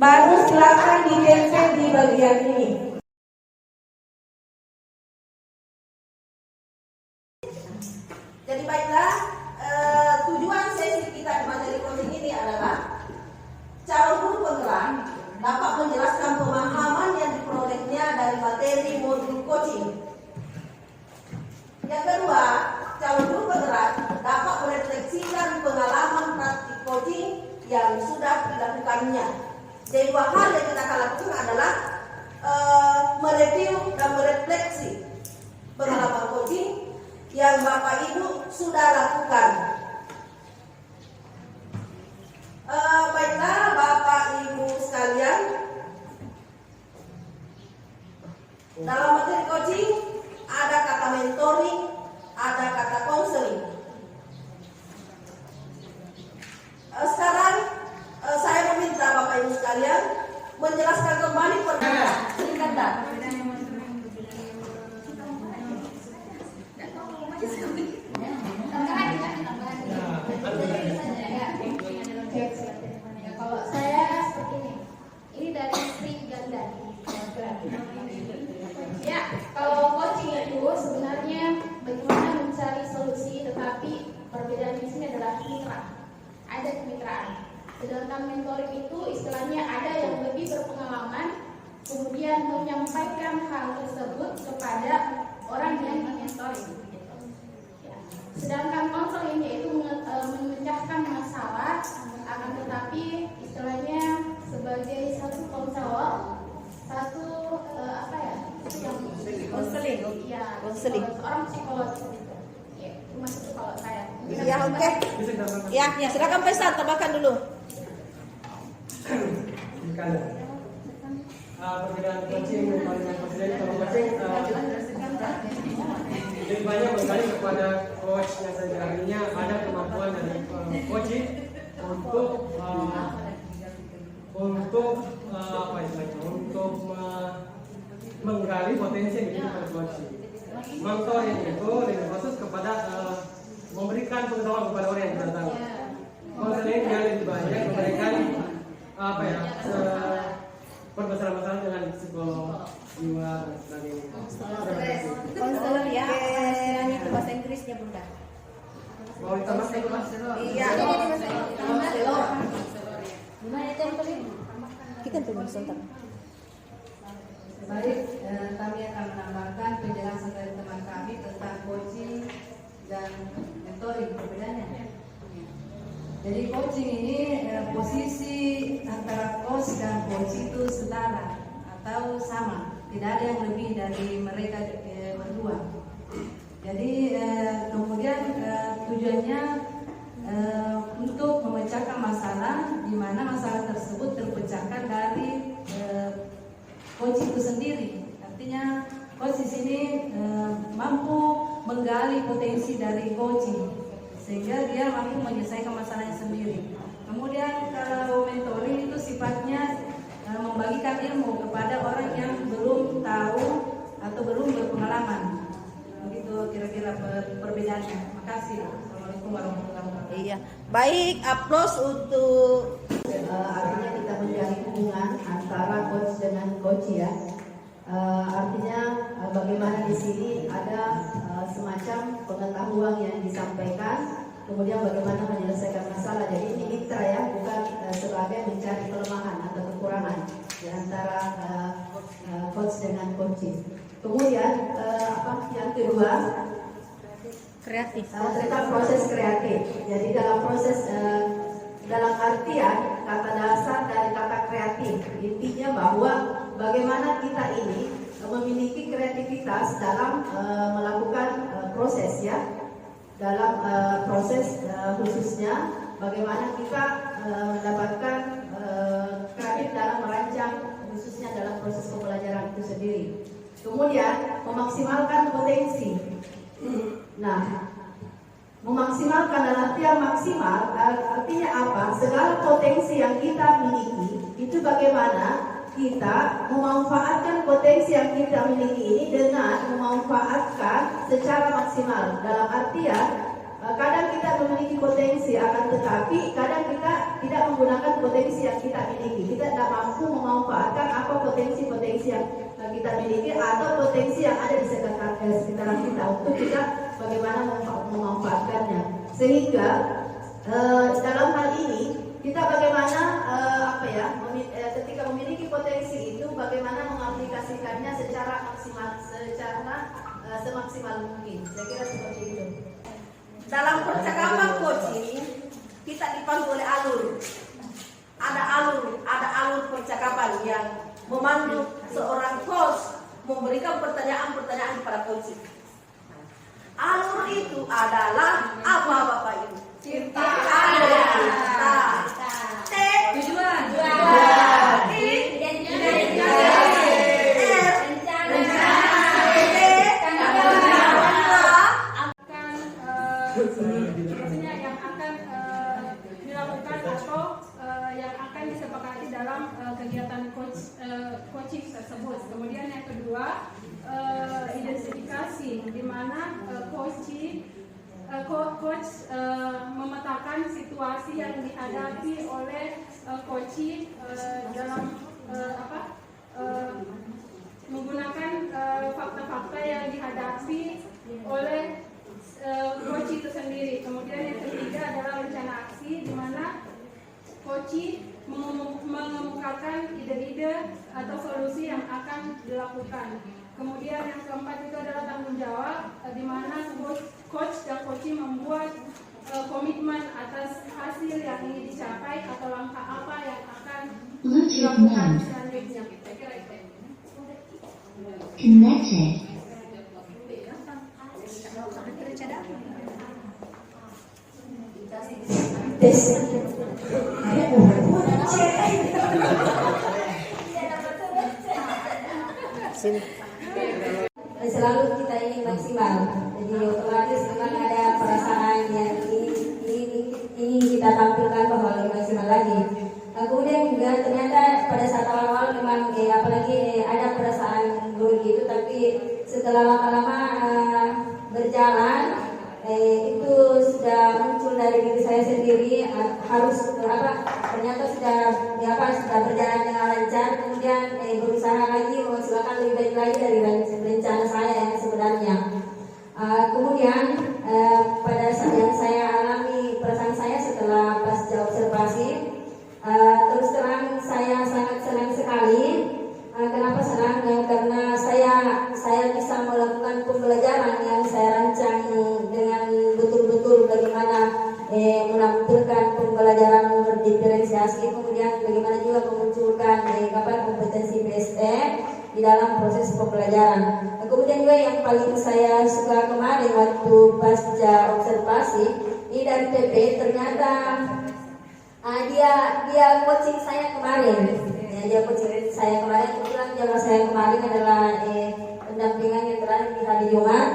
baru silakan ditempel di bagian ini. Jadi baiklah, tujuan sesi kita di materi coaching ini adalah calon guru penggerak dapat menjelaskan pemahaman yang diperolehnya dari materi modul coaching. Yang kedua, calon guru penggerak dapat merefleksikan pengalaman praktik coaching yang sudah dilakukannya. Jadi dua hal yang kita akan lakukan adalah mereview dan merefleksi pengalaman coaching yang Bapak Ibu sudah lakukan. Baiklah Bapak Ibu sekalian, dalam materi coaching ada kata mentoring, ada kata counseling. Sekarang saya meminta Bapak Ibu sekalian menjelaskan kembali perbedaan. Silakan Dak. Kalau saya seperti ini dari Sri Ganda. Ya, kalau coaching itu sebenarnya bagaimana mencari solusi, tetapi perbedaan di sini adalah mitra. Ada kemitraan. Sedangkan mentoring itu istilahnya ada yang lebih berpengalaman, kemudian menyampaikan hal tersebut kepada orang yang dimentoring. Sedangkan konseling yaitu memecahkan masalah, akan tetapi istilahnya sebagai satu konselor, satu Konseling. Iya, Konseling. seorang psikolog gitu. Ya, cuma itu kalau saya. Ya, oke. Ya, silakan Faisal tambahkan dulu. Perbedaan coaching dengan konseling. Kalau coaching lebih banyak kembali kepada coach yang sejatinya ada kemampuan dari coaching untuk menggali potensi yang dimiliki oleh coaching. Mentoring itu lebih khusus kepada memberikan pengetahuan kepada orang yang tidak tahu. Konseling yang lebih banyak memberikan permasalahan masalah dengan psikolog, jiwa dan sebagainya. Konselor ya, istilahnya itu bahasa Inggrisnya Bunda. Mau ditambahkan itu Mas? Iya. Konselor. Gimana itu yang paling? Kita tunggu sebentar. Baik, kami akan menambahkan penjelasan dari teman kami tentang coaching dan mentoring, perbedaannya. Jadi coaching ini posisi antara coach dan coach itu setara atau sama, tidak ada yang lebih dari mereka berdua. Jadi kemudian tujuannya untuk memecahkan masalah, di mana masalah tersebut terpecahkan dari coach itu sendiri. Artinya coach di sini mampu menggali potensi dari coaching sehingga dia mampu menyelesaikan masalahnya sendiri. Kemudian kalau mentoring itu sifatnya membagikan ilmu kepada orang yang belum tahu atau belum berpengalaman. Begitu kira-kira perbedaannya. Makasih. Assalamualaikum warahmatullahi wabarakatuh. Iya. Baik, aplaus untuk Artinya kita menjalin hubungan antara coach dengan coach ya. Artinya bagaimana di sini ada semacam pengetahuan yang disampaikan, kemudian bagaimana menyelesaikan masalah. Jadi ini mitra ya, bukan sebagai mencari kelemahan atau kekurangan di antara coach dengan coaching. Kemudian yang kedua kreatif. tentang proses kreatif. Jadi dalam proses dalam artian kata dasar dari kata kreatif, intinya bahwa bagaimana kita ini memiliki kreativitas dalam melakukan proses ya, dalam proses khususnya bagaimana kita mendapatkan kreatif dalam merancang khususnya dalam proses pembelajaran itu sendiri. Kemudian memaksimalkan potensi. Nah, memaksimalkan dalam artian maksimal artinya apa? Segala potensi yang kita miliki itu bagaimana kita memanfaatkan potensi yang kita miliki ini dengan memanfaatkan secara maksimal. Dalam artian kadang kita memiliki potensi, akan tetapi kadang kita tidak menggunakan potensi yang kita miliki. Kita tidak mampu memanfaatkan apa potensi-potensi yang kita miliki atau potensi yang ada di sekitaran kita untuk kita bagaimana memanfaatkannya. Sehingga dalam hal ini kita bagaimana ketika memiliki potensi itu bagaimana mengaplikasikannya secara semaksimal mungkin. Saya kira seperti itu. Dalam percakapan coaching kita dipandu oleh alur. Ada alur percakapan yang memandu seorang coach memberikan pertanyaan-pertanyaan kepada coaching. Alur itu adalah apa Bapak Ibu? Cerita. Tujuan. Biasanya yang akan dilakukan atau yang akan disepakati dalam kegiatan coaching tersebut. Kemudian yang kedua, identifikasi di mana coach memetakan situasi yang dihadapi oleh coach dalam menggunakan fakta-fakta yang dihadapi oleh coach itu sendiri. Kemudian yang ketiga adalah rencana aksi di mana coach mengemukakan ide-ide atau solusi yang akan dilakukan. Kemudian yang keempat itu adalah tanggung jawab di mana coach dan coach membuat komitmen atas hasil yang ingin dicapai atau langkah apa yang akan dilakukan selanjutnya. Saya kira itu. Connected. Selalu kita ingin maksimal, jadi otomatis akan ada perasaan yang ingin kita tampilkan bahwa lebih maksimal lagi. Nah, kemudian juga ternyata pada saat awal-awal memang apalagi ada perasaan grogi itu, tapi setelah lama-lama berjalan itu sudah muncul dari diri saya sendiri, ternyata sudah berjalan dengan lancar. Kemudian berusaha lagi memaksimalkan lebih baik lagi dari rencana saya yang sebenarnya. Kemudian pada saat yang saya alami perasaan saya setelah pasca observasi, terus terang saya sangat senang sekali. Kenapa senang? Karena saya bisa melakukan pembelajaran yang saya rancang dengan betul-betul bagaimana menampilkan pembelajaran berdiferensiasi, kemudian bagaimana juga memunculkan kompetensi PSE di dalam proses pembelajaran. Kemudian juga yang paling saya suka kemarin waktu pasca observasi ini dari PP, ternyata dia coaching saya kemarin. Dia coaching saya kemarin, kebetulan jadwal saya kemarin adalah pendampingan yang terakhir di hari Jumat.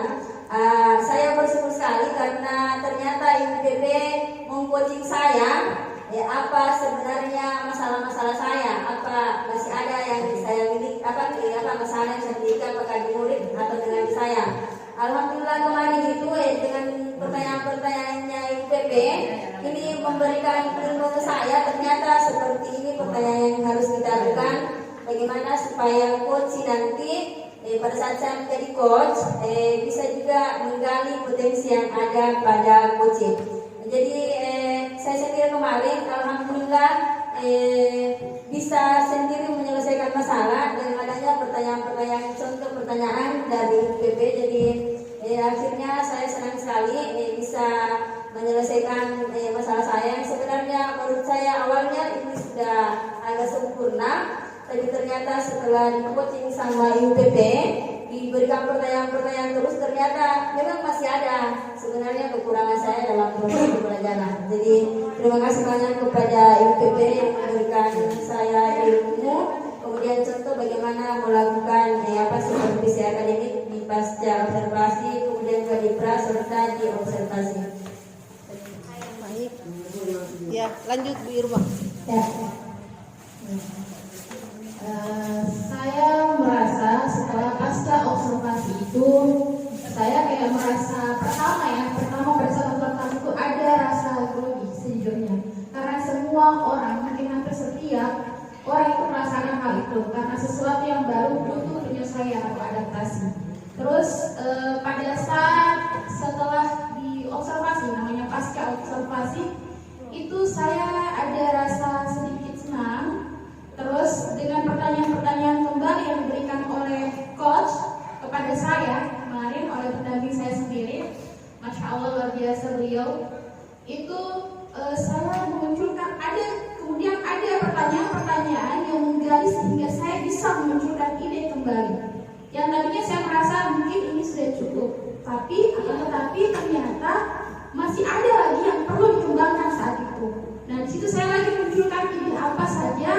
Saya bersyukur sekali karena ternyata IPP mengcoaching saya apa sebenarnya masalah-masalah saya, apa masih ada yang saya miliki, apa masalah yang saya miliki apakah di murid atau dengan saya. Alhamdulillah kemarin itu dengan pertanyaan-pertanyaannya IPP ini memberikan ilmu ke saya. Ternyata seperti ini pertanyaan yang harus kita lakukan, bagaimana supaya coach nanti pada saat saya menjadi coach bisa juga menggali potensi yang ada pada coaching. Jadi saya sendiri kemarin alhamdulillah bisa sendiri menyelesaikan masalah dengan adanya pertanyaan-pertanyaan, contoh pertanyaan dari PP. Jadi akhirnya saya senang sekali bisa menyelesaikan masalah saya yang sebenarnya menurut saya awalnya ini sudah agak sempurna, tapi ternyata setelah di coaching sama UPP diberikan pertanyaan-pertanyaan terus, ternyata memang masih ada sebenarnya kekurangan saya dalam proses pembelajaran. Jadi terima kasih banyak kepada UPP yang memberikan saya ilmu, kemudian contoh bagaimana melakukan supervisi akademik di pasca observasi, kemudian juga di pra serta di observasi. Baik. Ya, lanjut Bu Irma. Ya. Saya merasa setelah pasca observasi itu saya kayak merasa pertama pada saat observasi itu ada rasa beliau itu saya memunculkan kemudian ada pertanyaan-pertanyaan yang menggali sehingga saya bisa memunculkan ide kembali. Yang tadinya saya merasa mungkin ini sudah cukup, tetapi ternyata masih ada lagi yang perlu dikembangkan saat itu. Nah, di situ saya lagi munculkan ide apa saja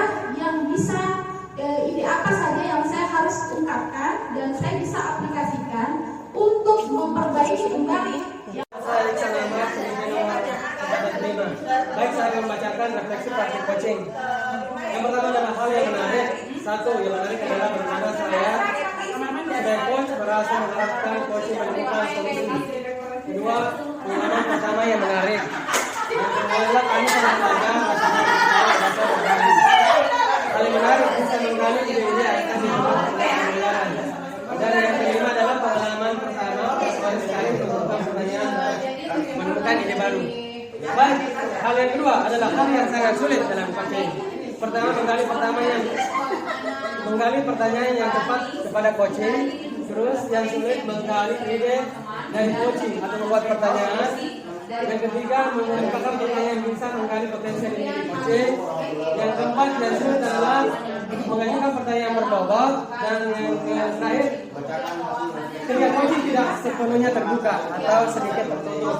yang saya harus ungkapkan dan saya bisa aplikasikan untuk memperbaiki kembali. Baik, saya akan membacakan refleksi praktik coaching. Yang pertama adalah hal yang menarik. Satu, yang menarik adalah bagaimana saya sebagai coach berhasil menerapkan coaching menemukan solusi. Kedua, pengalaman pertama yang menarik. Yang kedua adalah kami sedang belajar bagaimana bahasa berbagi. Hal yang menarik bisa menggali ide-ide akan dibuat pembelajaran. Dan yang kelima adalah pengalaman pertama sekali menemukan ide baru. Baik, hal yang kedua adalah hal yang sangat sulit dalam coaching. Pertama, menggali pertanyaan yang tepat kepada coaching. Terus yang sulit menggali ide dari coaching atau membuat pertanyaan. Yang ketiga, menciptakan pertanyaan yang bisa menggali potensi diri coaching. Yang keempat yang sulit adalah mengajukan pertanyaan berbobot. Dan yang terakhir, ketika coaching tidak sepenuhnya terbuka atau sedikit tertutup.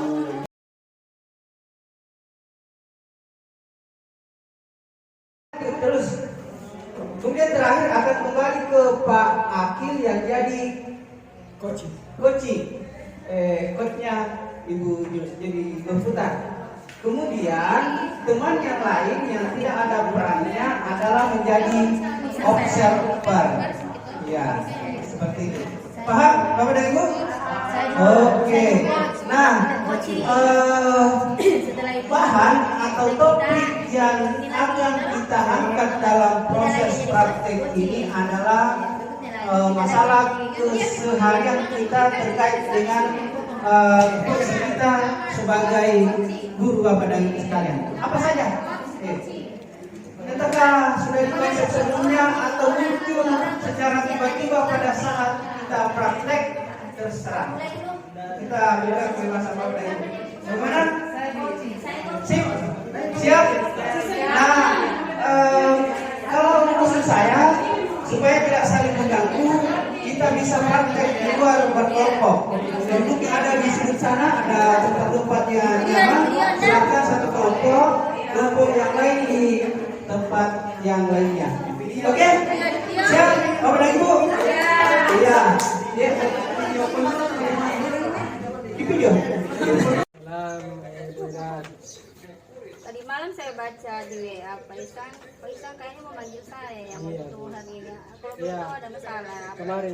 Terus kemudian terakhir akan kembali ke Pak Akil yang jadi coachnya Ibu Jus, jadi berputar. Kemudian teman yang lain yang tidak ada perannya adalah menjadi observer. Ya, seperti itu. Paham, Bapak dan Ibu? Oke. Nah, bahan atau topik yang akan kita angkat dalam proses praktek ini adalah masalah keseharian kita terkait dengan fungsi kita sebagai guru Bapak dan Ibu sekalian. Apa saja? Entahkah sudah dikonsep sebelumnya atau muncul secara tiba-tiba pada saat kita praktek, terserah. Kita berikan kebebasan Bapak dan Ibu. Bagaimana? Sip? Siap? Nah, kalau maksud saya supaya tidak saling mengganggu, kita bisa praktek di luar berkelompok. Dan mungkin ada di sudut sana ada tempat-tempat yang nyaman. Silakan satu kelompok yang lain di tempat yang lainnya. Oke? Siap? Bapak dan Ibu? Iya. Di video. Tadi malam saya baca di WA Pak Isan kayaknya mau manggil saya yang mau ketemu hari ini. Kalau belum tahu ada masalah. Kemarin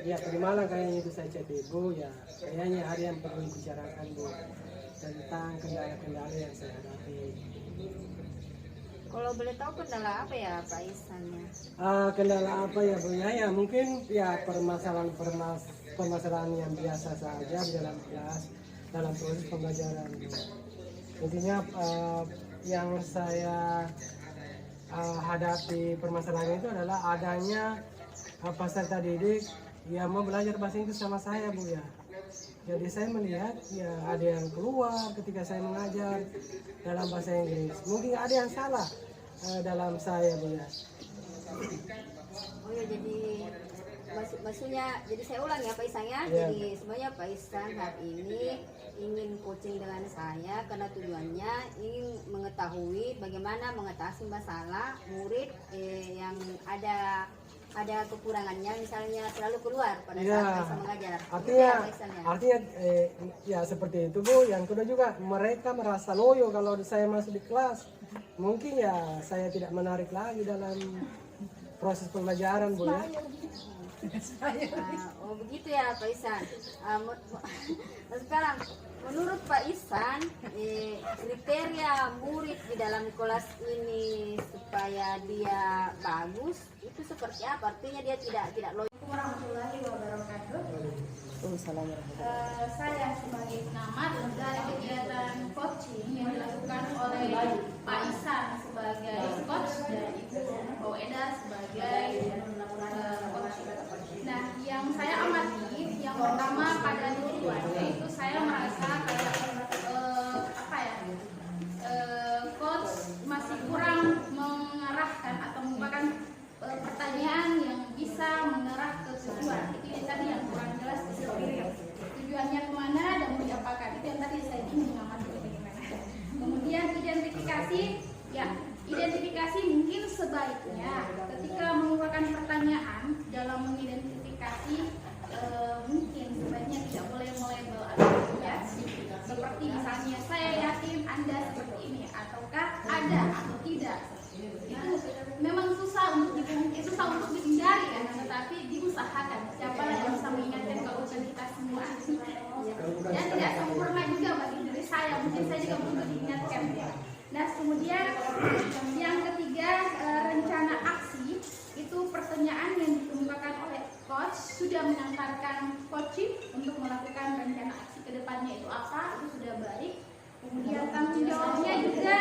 ya tadi malam kayaknya itu saya chat Ibu ya. Kayaknya hari yang perlu dibicarakan Bu tentang kendala-kendala yang saya hadapi. Kalau boleh tahu kendala apa ya Pak Isannya? Kendala apa ya Bu ya mungkin ya permasalahan yang biasa saja di dalam kelas dalam proses pembelajaran. Intinya yang saya hadapi permasalahan itu adalah adanya peserta didik yang mau belajar bahasa Inggris sama saya Bu ya. Jadi saya melihat ya ada yang keluar ketika saya mengajar dalam bahasa Inggris. Mungkin ada yang salah dalam saya Bu ya. Oh ya, jadi maksudnya jadi saya ulang ya Pak Isan ya. Jadi sebenarnya Pak Isan hari ini ingin coaching dengan saya karena tujuannya ingin mengetahui bagaimana mengatasi masalah murid yang ada kekurangannya, misalnya selalu keluar pada saat bisa mengajar. Artinya ya seperti itu Bu. Yang kedua juga mereka merasa loyo kalau saya masuk di kelas. Mungkin ya saya tidak menarik lagi dalam proses pembelajaran Bu ya. Oh begitu ya Pak Isan. Sekarang menurut Pak Isan kriteria murid di dalam kelas ini supaya dia bagus itu seperti apa? Artinya dia tidak loyo. Warahmatullahi wabarakatuh. Saya sebagai pengamat dari kegiatan coaching yang dilakukan oleh Pak Isan sebagai coach dan Ibu Eda sebagai coach. Nah, yang saya amati yang pertama pada tujuannya itu saya merasa kayak saya, mungkin saya juga perlu diingatkan. Nah, kemudian yang ketiga, rencana aksi itu pertanyaan yang dikemukakan oleh coach sudah mengantarkan coaching untuk melakukan rencana aksi ke depannya itu apa, itu sudah baik. Kemudian tanggung jawabnya juga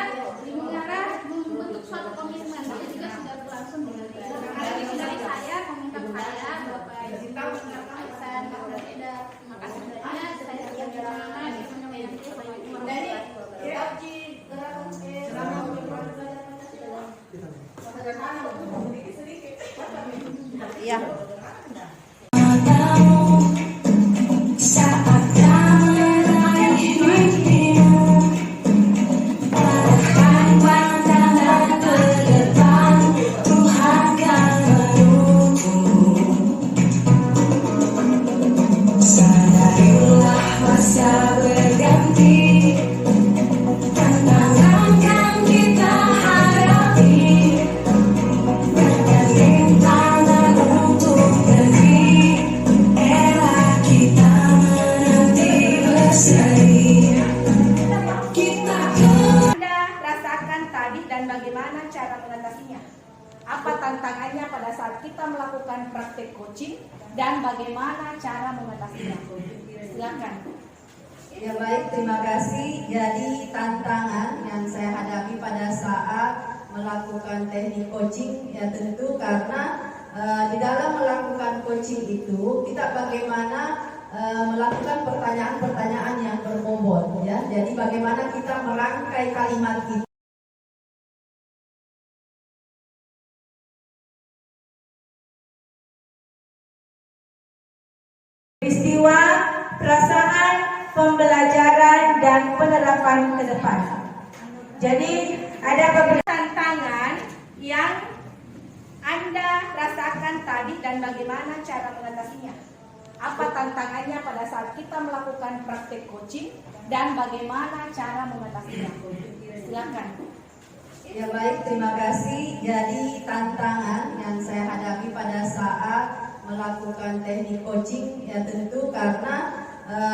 mengarah membentuk suatu komitmen, itu juga sudah berlangsung dengan baik. Dari saya, komentar saya, Bapak Aisan, Bapak Eda, terima kasih banyak. Saya juga bagaimana dari Ya. bagaimana cara mengatasinya? Apa tantangannya pada saat kita melakukan praktek coaching dan bagaimana cara mengatasinya? Silakan. Ya baik, terima kasih. Jadi tantangan yang saya hadapi pada saat melakukan teknik coaching ya tentu karena di dalam melakukan coaching itu kita bagaimana melakukan pertanyaan-pertanyaan yang berbobot ya. Jadi bagaimana kita merangkai kalimat itu peristiwa, perasaan, pembelajaran dan penerapan ke depan. Jadi ada beberapa tantangan yang Anda rasakan tadi dan bagaimana cara mengatasinya? Apa tantangannya pada saat kita melakukan praktek coaching dan bagaimana cara mengatasinya? Silakan. Ya baik, terima kasih. Jadi tantangan yang saya hadapi pada saat melakukan teknik coaching ya tentu karena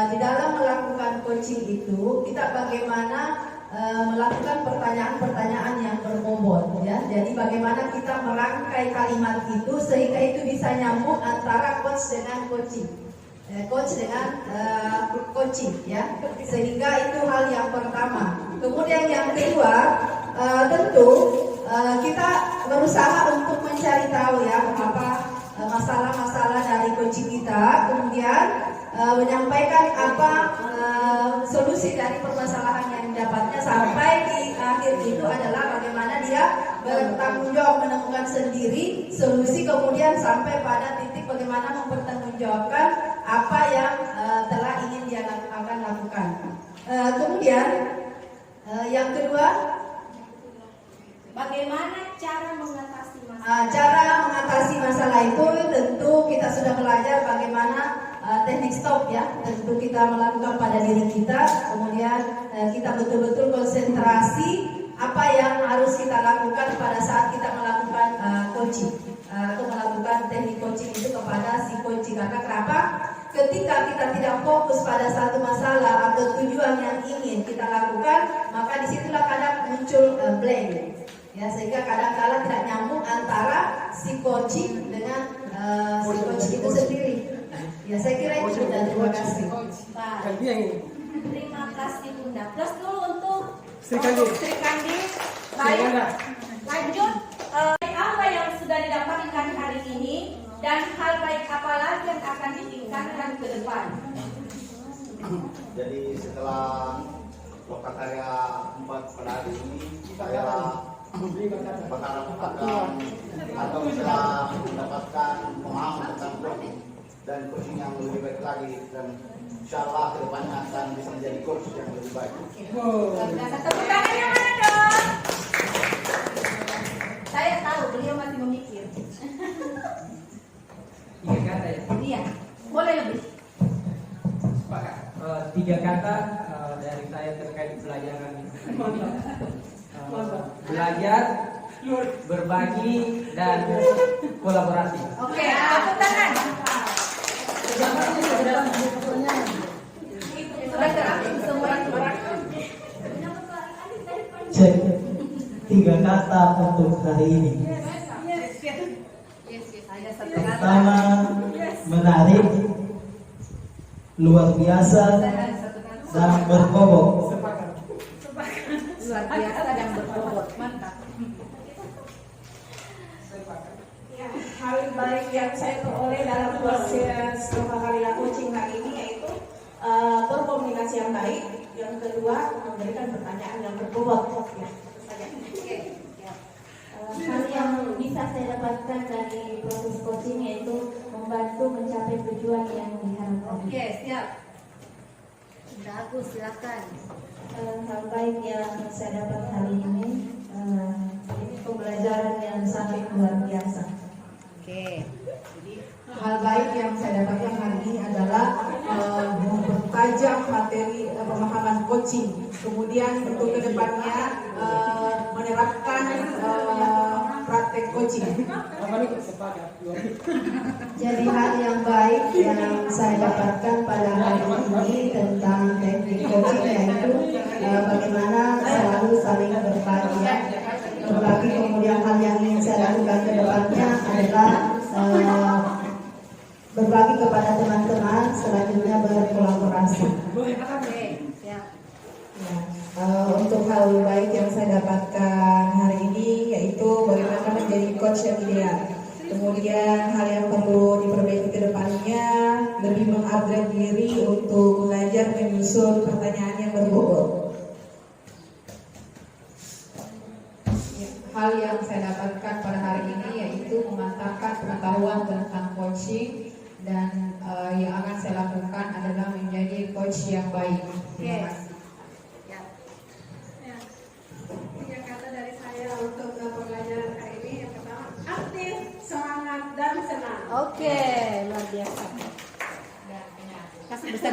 di dalam melakukan coaching itu kita bagaimana melakukan pertanyaan-pertanyaan yang berbobot ya. Jadi bagaimana kita merangkai kalimat itu sehingga itu bisa nyambung antara coach dengan coaching, coach dengan coaching ya. Sehingga itu hal yang pertama. Kemudian yang kedua tentu kita berusaha untuk mencari tahu ya apa masalah-masalah dari coaching kita, kemudian menyampaikan apa solusi dari permasalahan yang didapatnya sampai di akhir itu adalah bagaimana dia bertanggung jawab menemukan sendiri solusi, kemudian sampai pada titik bagaimana mempertanggungjawabkan apa yang telah ingin dia akan lakukan. Kemudian yang kedua, bagaimana cara mengatasi masalah? Cara mengatasi masalah itu tentu kita sudah belajar bagaimana teknik stop ya. Tentu kita melakukan pada diri kita, kemudian kita betul-betul konsentrasi apa yang harus kita lakukan pada saat kita melakukan coaching atau melakukan teknik coaching itu kepada si coaching. Karena kenapa? Ketika kita tidak fokus pada satu masalah atau tujuan yang ingin kita lakukan, maka disitulah kadang muncul blank. Ya, sehingga kadang-kala tidak nyambung antara si coaching dengan si coaching itu sendiri. Ya, saya kira itu sudah. Terima kasih. Terima kasih Bunda. Terus dulu untuk Sri Kandi. Baik. Lanjut. Apa yang sudah didapatkan hari ini dan hal baik apa lagi yang akan ditingkatkan ke depan? Jadi setelah lokakarya 4 pada hari ini saya berharap atau bisa mendapatkan pemahaman tentang coaching dan coaching yang lebih baik lagi, dan insya Allah kedepannya akan bisa menjadi coach yang lebih baik. Tepuk tangannya mana dong? Saya tahu beliau masih memikir. 3 kata ya? Iya, boleh lebih. 3 kata dari saya terkait pelajaran ini. Belajar, berbagi, dan kolaborasi. Oke, tepuk tangan. Sudah terakhir semua itu. cek 3 kata untuk hari ini. Pertama, menarik, luar biasa, dan berbobot. Luar biasa dan berbobot. Mantap. Ya, hal baik yang saya peroleh dalam proses Lokakarya coaching hari ini yaitu berkomunikasi yang baik. Yang kedua, memberikan pertanyaan yang berbobot. Ya, itu saja. Hal yang bisa saya dapatkan dari proses coaching yaitu membantu mencapai tujuan yang diharapkan. Oke, siap. Bagus, silakan. Hal baik yang saya dapat hari ini pembelajaran yang sangat luar biasa. Oke. Hal baik yang saya dapatkan hari ini adalah mempertajam materi pemahaman coaching. Kemudian untuk kedepannya menerapkan praktek coaching. Jadi hal yang baik yang saya dapatkan pada hari ini tentang teknik coaching yaitu bagaimana selalu saling berbagi. Kemudian hal yang ingin saya lakukan ke depannya adalah berbagi kepada teman-teman, selanjutnya berkolaborasi. Untuk hal baik yang saya dapatkan hari ini yaitu bagaimana menjadi coach yang ideal. Kemudian hal yang perlu diperbaiki ke depannya lebih mengupgrade diri untuk belajar menyusun pertanyaan yang berbobot. Hal yang saya dapatkan pada hari ini yaitu memantapkan pengetahuan tentang coaching dan yang akan saya lakukan adalah menjadi coach yang baik. Terima kasih. Tiga kata dari saya untuk pembelajaran hari ini. Yang pertama, aktif, semangat, dan senang. Oke, luar biasa. Kasih besar.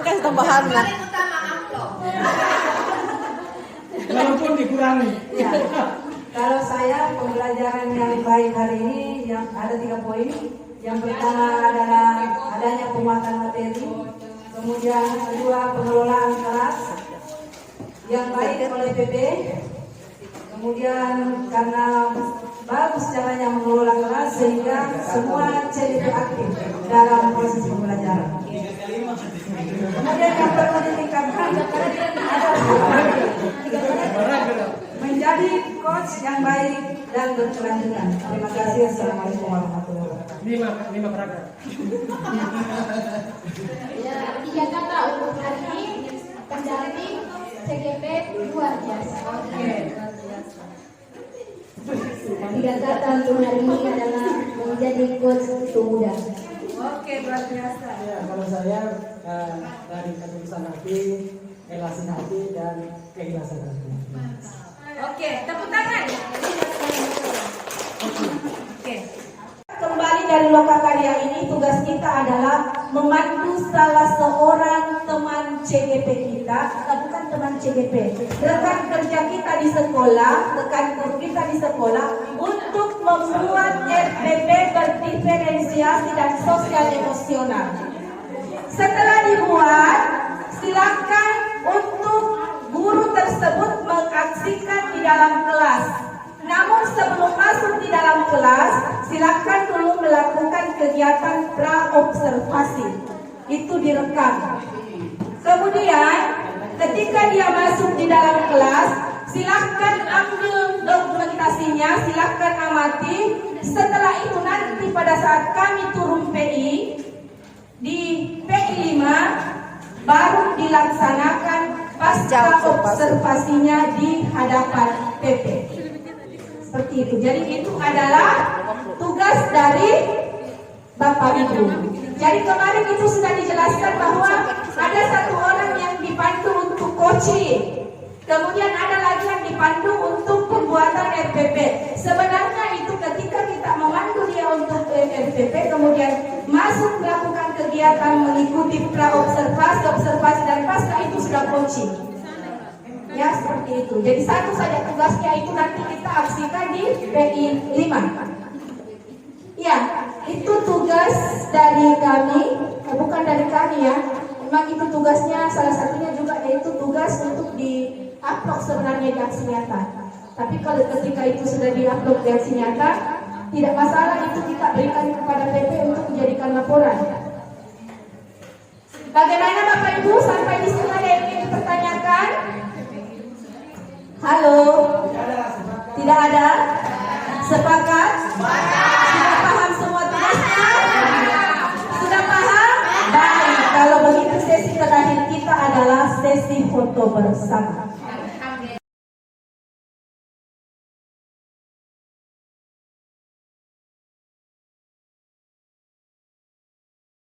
Kasih tambahan lah. Walaupun dikurangi. Ya. Kalau saya pembelajaran yang baik hari ini yang ada 3 poin. Yang pertama adalah adanya penguatan materi, kemudian kedua pengelolaan kelas yang baik oleh PP, kemudian karena bagus caranya mengelola kelas sehingga semua CDP aktif dalam proses pembelajaran. Kemudian yang perlu ditingkatkan adalah menjadi coach yang baik dan berkelanjutan. Terima kasih. Assalamualaikum warahmatullahi wabarakatuh. 5 paragraf. Ya, 3 kata untuk hari ini, pendamping CGP luar biasa. Oke. 3 kata untuk hari ini adalah menjadi coach muda. Oke, luar biasa. Ya, kalau saya dari ketulusan hati, ikhlasin hati, dan keikhlasan hati. Oke, tepuk tangan. Oke. Kembali dari Lokakarya ini, tugas kita adalah memandu salah seorang teman CGP kita, bukan teman CGP, rekan kerja kita di sekolah, rekan guru kita di sekolah, untuk membuat RPP berdiferensiasi dan sosial emosional. Setelah dibuat, silakan untuk guru tersebut mengaksikan di dalam kelas. Namun sebelum masuk di dalam kelas, silakan dulu melakukan kegiatan pra-observasi. Itu direkam. Kemudian, ketika dia masuk di dalam kelas, silakan ambil dokumentasinya, silakan amati. Setelah itu nanti pada saat kami turun PI, di PI 5, baru dilaksanakan pasca observasinya di hadapan PP. Seperti itu. Jadi itu adalah tugas dari Bapak Ibu. Jadi kemarin itu sudah dijelaskan bahwa ada 1 orang yang dipandu untuk coaching. Kemudian ada lagi yang dipandu untuk pembuatan RPP. Sebenarnya itu ketika kita memandu dia untuk RPP, kemudian masuk melakukan kegiatan mengikuti pra-observasi dan pasca itu sudah coaching. Ya, seperti itu. Jadi satu saja tugasnya itu nanti kita aksikan di PI 5. Ya, itu tugas tugas dari kami, bukan dari kami ya. Memang itu tugasnya, salah satunya juga yaitu tugas untuk di-upload sebenarnya di aksi nyata. Tapi kalau ketika itu sudah di-upload di aksi nyata, tidak masalah, itu kita berikan kepada PP untuk dijadikan laporan. Bagaimana Bapak Ibu, sampai di sini ada yang ingin dipertanyakan? Halo? Tidak ada? Sepakat? Sudah paham semua tugasnya? Sudah paham? Baik, kalau begitu sesi terakhir kita adalah sesi foto bersama.